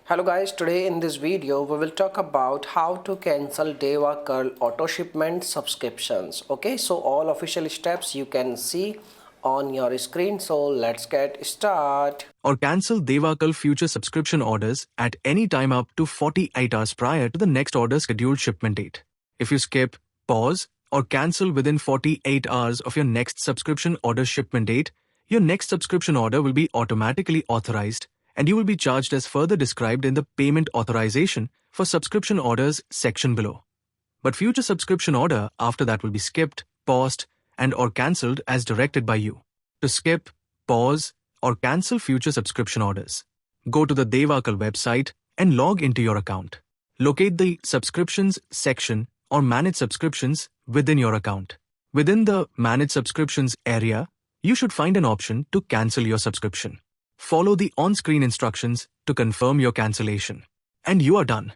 Hello guys, today in this video we will talk about how to cancel Deva Curl auto shipment subscriptions. Okay, so all official steps you can see on your screen. So let's get started. Or cancel Devakal future subscription orders at any time up to 48 hours prior to the next order scheduled shipment date. If you skip, pause, or cancel within 48 hours of your next subscription order shipment date, your next subscription order will be automatically authorized and you will be charged as further described in the Payment Authorization for Subscription Orders section below. But future subscription order after that will be skipped, paused, and/or cancelled as directed by you. To skip, pause, or cancel future subscription orders, go to the Devakal website and log into your account. Locate the Subscriptions section or Manage Subscriptions within your account. Within the Manage Subscriptions area, you should find an option to cancel your subscription. Follow the on-screen instructions to confirm your cancellation. And you are done.